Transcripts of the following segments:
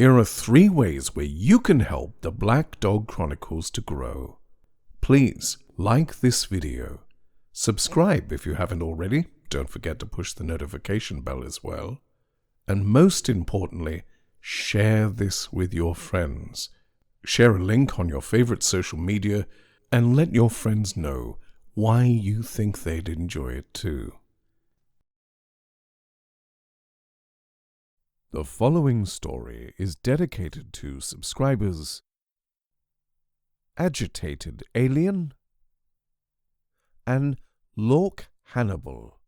Here are 3 ways where you can help the Black Dog Chronicles to grow. Please like this video. Subscribe if you haven't already. Don't forget to push the notification bell as well. And most importantly, share this with your friends. Share a link on your favorite social media and let your friends know why you think they'd enjoy it too. The following story is dedicated to subscribers Agitated Alien and Lork Hannibal.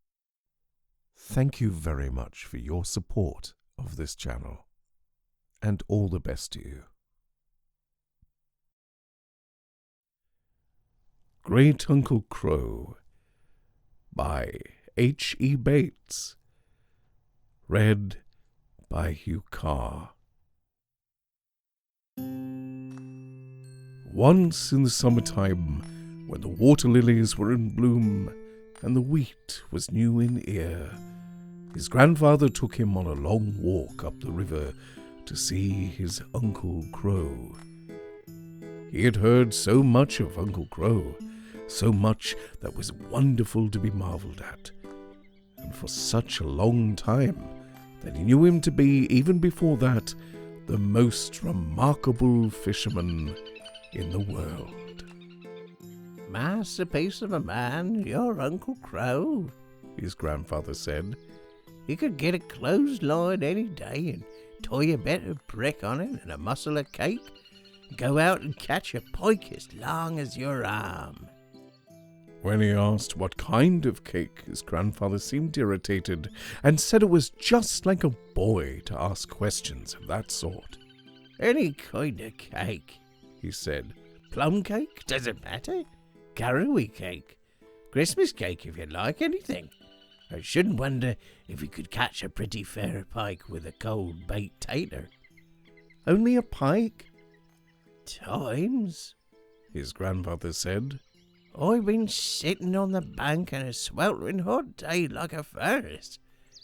Thank you very much for your support of this channel, and all the best to you. Great Uncle Crow by H.E. Bates. Read by Hugh Carr. Once in the summertime, when the water lilies were in bloom and the wheat was new in ear, his grandfather took him on a long walk up the river to see his Uncle Crow. He had heard so much of Uncle Crow, so much that was wonderful to be marveled at, and for such a long time that he knew him to be, even before that, the most remarkable fisherman in the world. "Masterpiece of a man, your Uncle Crow," his grandfather said. "He could get a clothesline any day and tie a bit of brick on it and a morsel of cake, and go out and catch a pike as long as your arm." When he asked what kind of cake, his grandfather seemed irritated and said it was just like a boy to ask questions of that sort. "Any kind of cake," he said. "Plum cake, doesn't matter. Caraway cake. Christmas cake if you like, anything. I shouldn't wonder if you could catch a pretty fair pike with a cold baked tater." "Only a pike?" "Times," his grandfather said. "I've been sitting on the bank in a sweltering hot day like a furnace,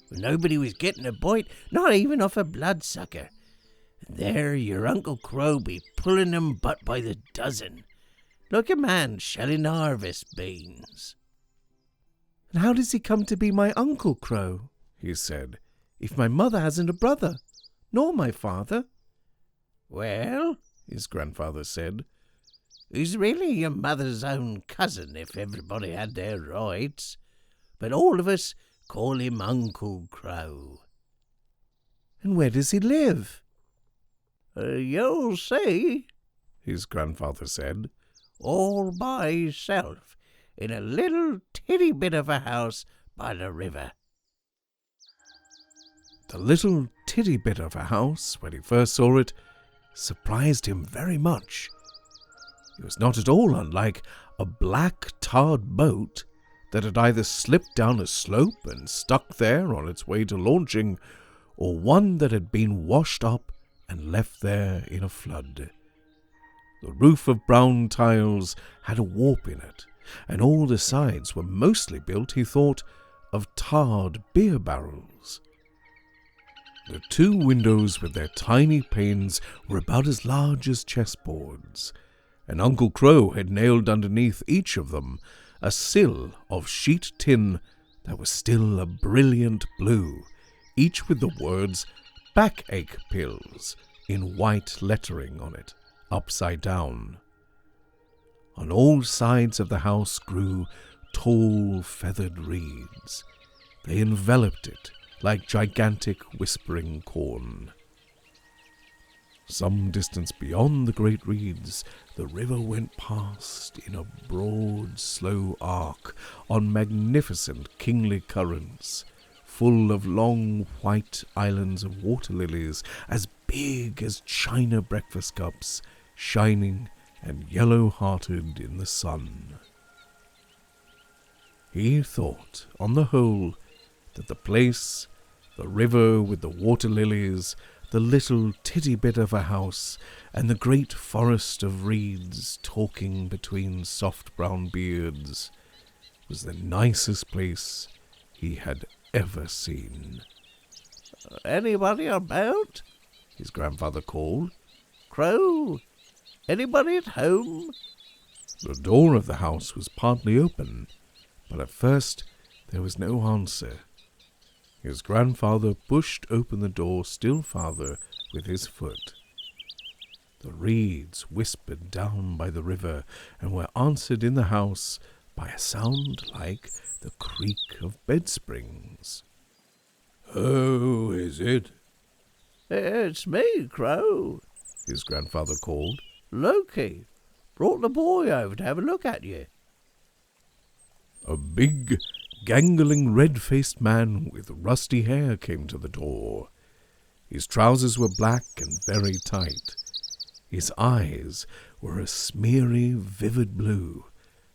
when nobody was getting a bite, not even off a bloodsucker. And there your Uncle Crow be pulling them but by the dozen, like a man shelling harvest beans." "And how does he come to be my Uncle Crow," he said, "if my mother hasn't a brother, nor my father?" "Well," his grandfather said, "he's really your mother's own cousin if everybody had their rights, but all of us call him Uncle Crow." "And where does he live?" "You'll see," his grandfather said, "all by himself, in a little titty bit of a house by the river." The little titty bit of a house, when he first saw it, surprised him very much. It was not at all unlike a black tarred boat that had either slipped down a slope and stuck there on its way to launching, or one that had been washed up and left there in a flood. The roof of brown tiles had a warp in it, and all the sides were mostly built, he thought, of tarred beer barrels. The 2 windows with their tiny panes were about as large as chessboards, and Uncle Crow had nailed underneath each of them a sill of sheet tin that was still a brilliant blue, each with the words "backache pills" in white lettering on it, upside down. On all sides of the house grew tall feathered reeds. They enveloped it like gigantic whispering corn. Some distance beyond the great reeds, the river went past in a broad, slow arc on magnificent kingly currents, full of long white islands of water lilies as big as china breakfast cups, shining and yellow-hearted in the sun. He thought, on the whole, that the place, the river with the water lilies, the little titty bit of a house, and the great forest of reeds talking between soft brown beards, was the nicest place he had ever seen. "Anybody about?" his grandfather called. Crow, anybody at home? The door of the house was partly open, but at first there was no answer. His grandfather pushed open the door still farther with his foot. The reeds whispered down by the river and were answered in the house by a sound like the creak of bed springs. "Who is it?" It's me, Crow, his grandfather called. Loki. Brought the boy over to have a look at you. A big, gangling, red-faced man with rusty hair came to the door. His trousers were black and very tight. His eyes were a smeary, vivid blue,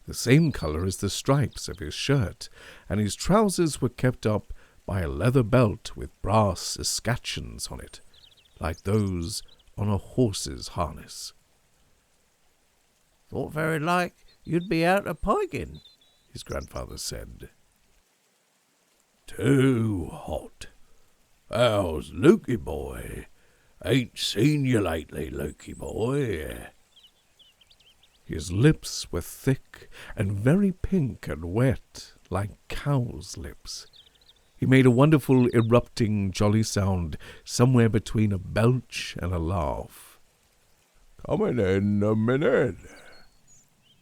the same color as the stripes of his shirt, and his trousers were kept up by a leather belt with brass escutcheons on it, like those on a horse's harness. Thought very like you'd be out a piking, his grandfather said. "Too hot. How's Lukey boy? Ain't seen you lately, Lukey boy." His lips were thick and very pink and wet, like cow's lips. He made a wonderful erupting jolly sound somewhere between a belch and a laugh. "Coming in a minute."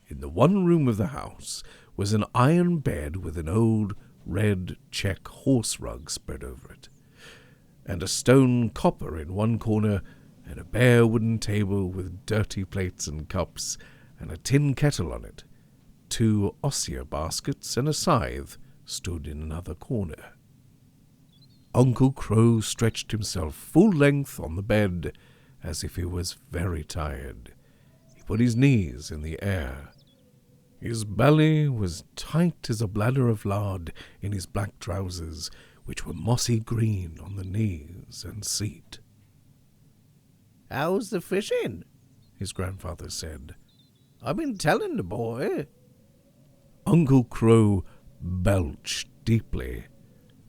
In the one room of the house was an iron bed with an old red check horse rug spread over it, and a stone copper in one corner, and a bare wooden table with dirty plates and cups, and a tin kettle on it. 2 osier baskets and a scythe stood in another corner. Uncle Crow stretched himself full length on the bed, as if he was very tired. He put his knees in the air. His belly was tight as a bladder of lard in his black trousers, which were mossy green on the knees and seat. How's the fishing? His grandfather said. I've been telling the boy. Uncle Crow belched deeply.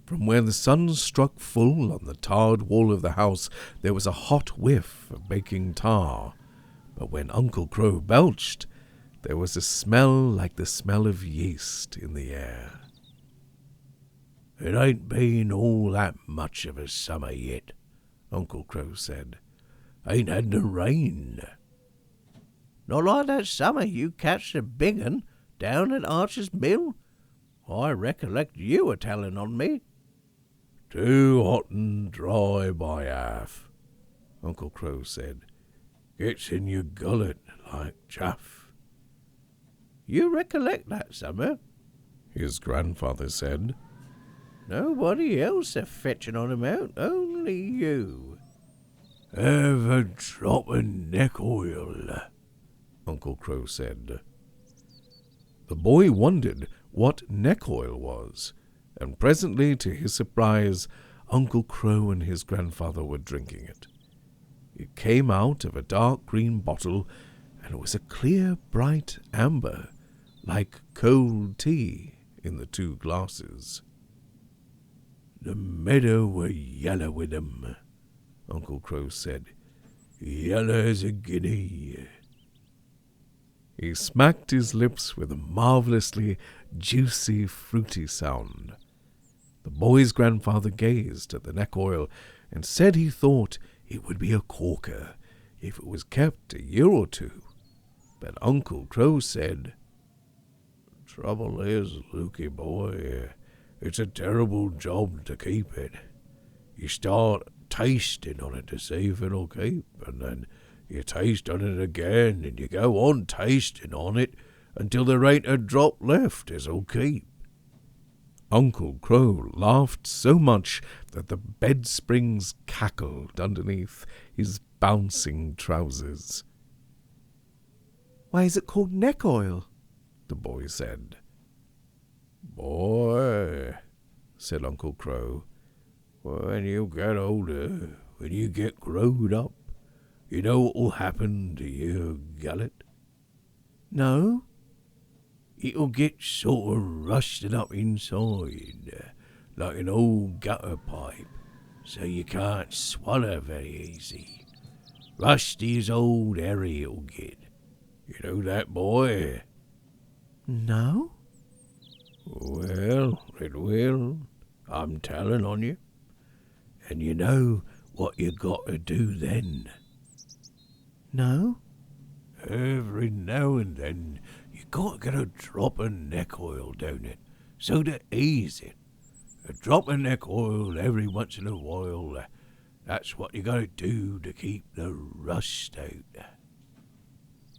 From where the sun struck full on the tarred wall of the house, there was a hot whiff of baking tar. But when Uncle Crow belched, there was a smell like the smell of yeast in the air. "It ain't been all that much of a summer yet," Uncle Crow said. "Ain't had no rain." "Not like that summer you catched a big un down at Archer's Mill? I recollect you a telling on me." "Too hot and dry by half," Uncle Crow said. "Gets in your gullet like chaff." "You recollect that summer?" his grandfather said. "Nobody else a fetching on him out, only you." "Have a drop of neck oil," Uncle Crow said. The boy wondered what neck oil was, and presently, to his surprise, Uncle Crow and his grandfather were drinking it. It came out of a dark green bottle, and it was a clear, bright amber, like cold tea, in the 2 glasses. "The meadow were yeller with 'em," Uncle Crow said. "Yeller as a guinea." He smacked his lips with a marvelously juicy, fruity sound. The boy's grandfather gazed at the neck oil and said he thought it would be a corker if it was kept a year or 2. But Uncle Crow said, "Trouble is, Lukey boy, it's a terrible job to keep it. You start tasting on it to see if it'll keep, and then you taste on it again, and you go on tasting on it until there ain't a drop left as'll keep." Uncle Crow laughed so much that the bed springs cackled underneath his bouncing trousers. "Why is it called neck oil?" the boy said. "Boy," said Uncle Crow, "when you get older, when you get growed up, you know what'll happen to your gullet?" "No." "It'll get sort of rusted up inside, like an old gutter pipe, so you can't swaller very easy. Rusty as old Harry'll get. You know that, boy? No? Well, it will. I'm telling on you. And you know what you got to do then? No? Every now and then you got to get a drop of neck oil down it, so to ease it. A drop of neck oil every once in a while. That's what you got to do to keep the rust out.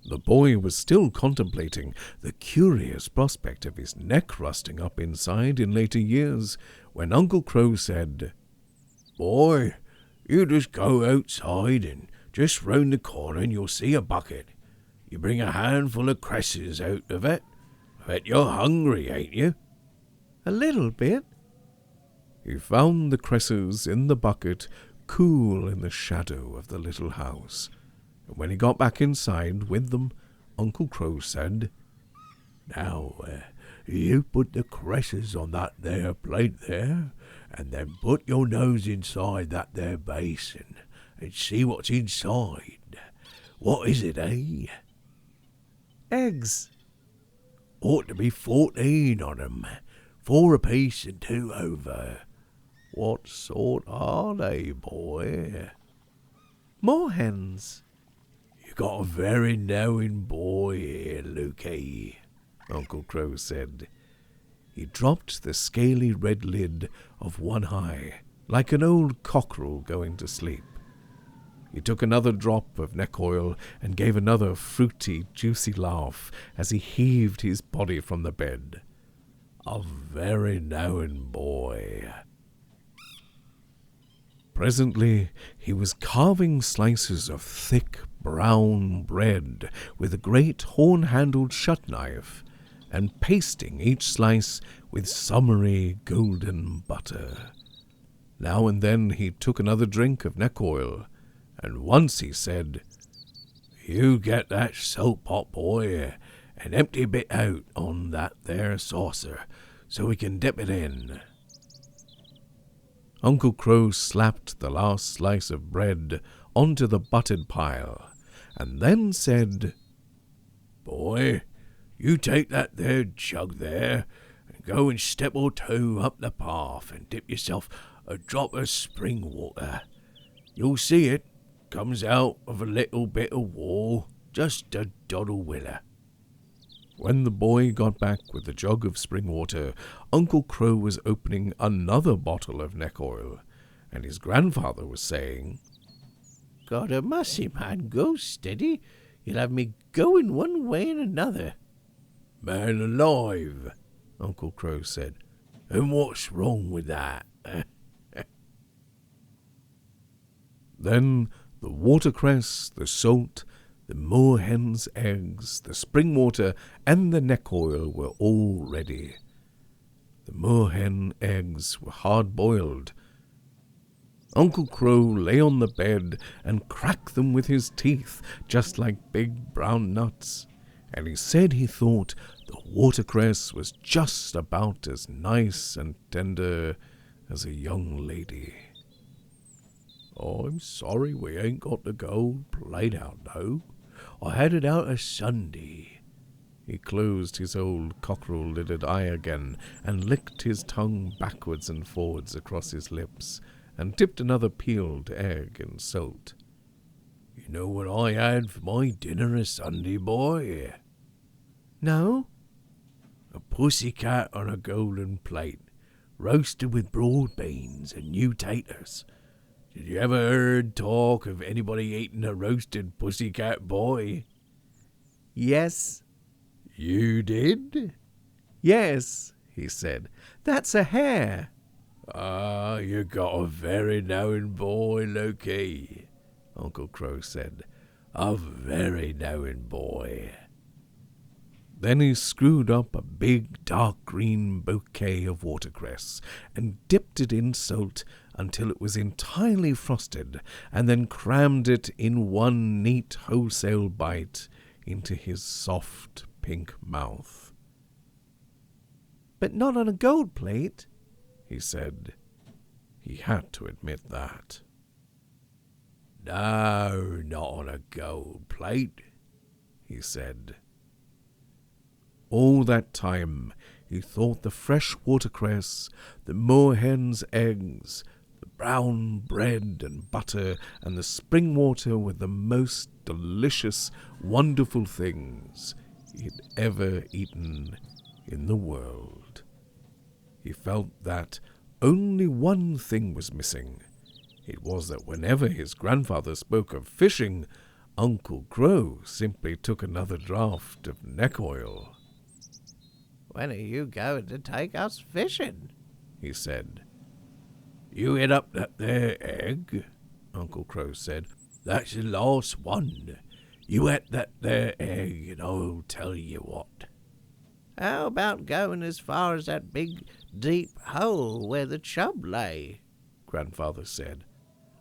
The boy was still contemplating the curious prospect of his neck rusting up inside in later years when Uncle Crow said, Boy, you just go outside and just round the corner and you'll see a bucket. You bring a handful of cresses out of it. I bet you're hungry, ain't you? A little bit. He found the cresses in the bucket, cool in the shadow of the little house. And when he got back inside with them, Uncle Crow said, Now, you put the cresses on that there plate there, and then put your nose inside that there basin, and see what's inside. What is it, eh? Eggs. Ought to be 14 on 'em, 4 apiece and 2 over. What sort are they, boy? Moorhens. You got a very knowing boy here, Lukey, Uncle Crow said. He dropped the scaly red lid of one eye, like an old cockerel going to sleep. He took another drop of neck oil and gave another fruity, juicy laugh as he heaved his body from the bed. A very knowing boy. Presently he was carving slices of thick brown bread with a great horn-handled shut-knife, and pasting each slice with summery golden butter. Now and then he took another drink of neck oil, and once he said, You get that soap pot, boy, and empty a bit out on that there saucer, so we can dip it in. Uncle Crow slapped the last slice of bread onto the buttered pile, and then said, Boy, you take that there jug there, and go and step or 2 up the path and dip yourself a drop of spring water. You'll see it comes out of a little bit of wall, just a doddle willer. When the boy got back with the jug of spring water, Uncle Crow was opening another bottle of neck oil, and his grandfather was saying, God a mercy, man, go steady. You'll have me going one way and another. Man alive, Uncle Crow said. And what's wrong with that? Then the watercress, the salt, the moorhen's eggs, the spring water, and the neck oil were all ready. The moorhen eggs were hard-boiled. Uncle Crow lay on the bed and cracked them with his teeth, just like big brown nuts, and he said he thought the watercress was just about as nice and tender as a young lady. I'm sorry we ain't got the gold plate out, though. I had it out a Sunday. He closed his old cockerel-lidded eye again and licked his tongue backwards and forwards across his lips and dipped another peeled egg in salt. You know what I had for my dinner a Sunday, boy? No? A pussycat on a golden plate, roasted with broad beans and new taters. Did you ever heard talk of anybody eating a roasted pussycat, boy? Yes. You did? Yes, he said. That's a hare. Ah, you got a very knowing boy, Loki, Uncle Crow said. A very knowing boy. Then he screwed up a big dark green bouquet of watercress and dipped it in salt until it was entirely frosted, and then crammed it in one neat wholesale bite into his soft pink mouth. But not on a gold plate, he said. He had to admit that. "No, not on a gold plate," he said. All that time he thought the fresh watercress, the moorhen's eggs, the brown bread and butter, and the spring water were the most delicious, wonderful things he'd ever eaten in the world. He felt that only one thing was missing. It was that whenever his grandfather spoke of fishing, Uncle Crow simply took another draught of neck oil. "When are you going to take us fishing?" he said. "You hit up that there egg," Uncle Crow said. "That's the last one. You et that there egg, and I'll tell you what." "How about going as far as that big, deep hole where the chub lay?" Grandfather said.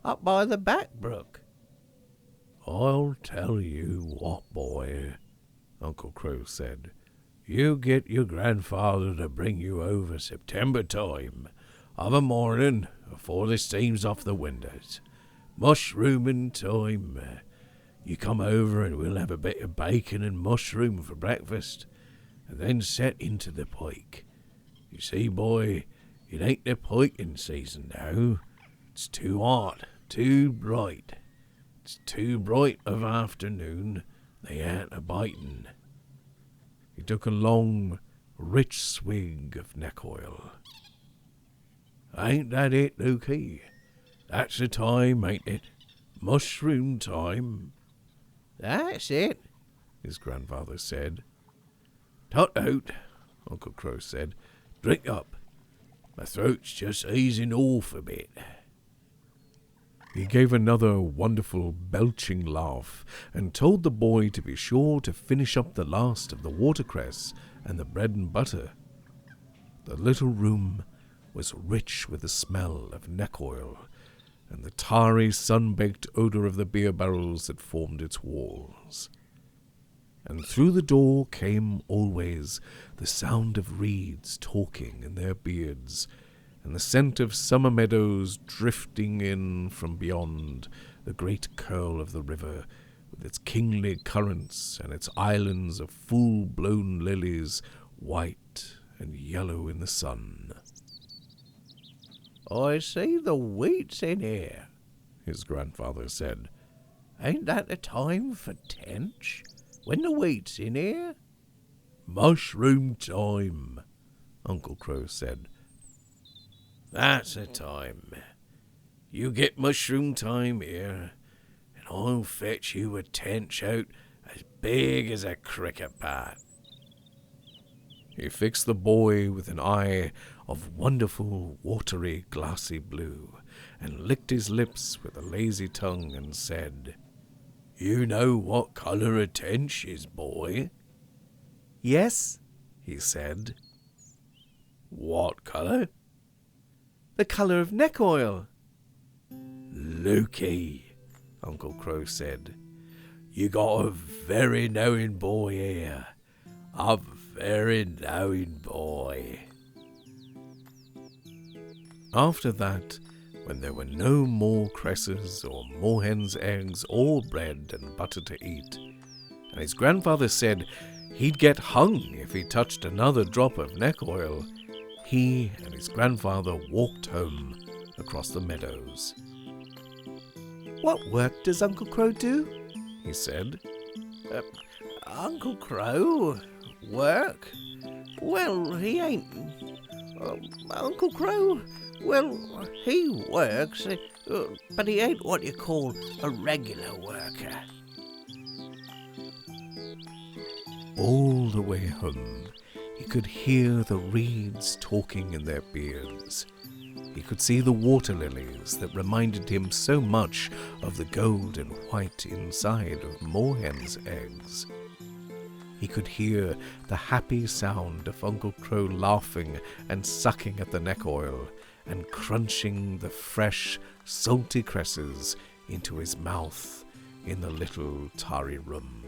"Up by the back brook." "I'll tell you what, boy," Uncle Crow said. "You get your grandfather to bring you over September time, of a morning, afore the steam's off the windows. Mushrooming time. You come over and we'll have a bit of bacon and mushroom for breakfast, and then set into the pike. You see, boy, it ain't the piking season now. It's too hot, too bright. It's too bright of afternoon. They ain't a-biting." He took a long, rich swig of neck oil. "Ain't that it, Lukey? That's the time, ain't it? Mushroom time." "That's it," his grandfather said. "Tut out," Uncle Crow said. "Drink up. My throat's just easing off a bit." He gave another wonderful belching laugh and told the boy to be sure to finish up the last of the watercress and the bread and butter. The little room was rich with the smell of neck oil and the tarry, sun-baked odor of the beer barrels that formed its walls. And through the door came always the sound of reeds talking in their beards, and the scent of summer meadows drifting in from beyond the great curl of the river, with its kingly currents and its islands of full-blown lilies, white and yellow in the sun. "I see the wheat's in here," his grandfather said. "Ain't that the time for tench, when the wheat's in here?" "Mushroom time," Uncle Crow said. "That's the time. You get mushroom time here, and I'll fetch you a tench out as big as a cricket bat." He fixed the boy with an eye of wonderful, watery, glassy blue, and licked his lips with a lazy tongue and said, "You know what color a tench is, boy?" "Yes," he said. "What color?" "The color of neck oil." "Lukey," Uncle Crow said, "you got a very knowing boy here. A very knowing boy." After that, when there were no more cresses or moorhen's eggs or bread and butter to eat, and his grandfather said he'd get hung if he touched another drop of neck oil, he and his grandfather walked home across the meadows. "What work does Uncle Crow do?" he said. "Uncle Crow? Work? Well, he ain't... Uncle Crow? Well, he works, but he ain't what you call a regular worker." All the way home, he could hear the reeds talking in their beards. He could see the water lilies that reminded him so much of the gold and white inside of moorhen's eggs. He could hear the happy sound of Uncle Crow laughing and sucking at the neck oil and crunching the fresh, salty cresses into his mouth in the little tarry room.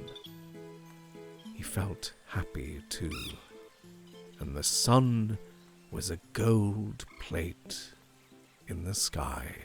He felt happy, too, and the sun was a gold plate in the sky.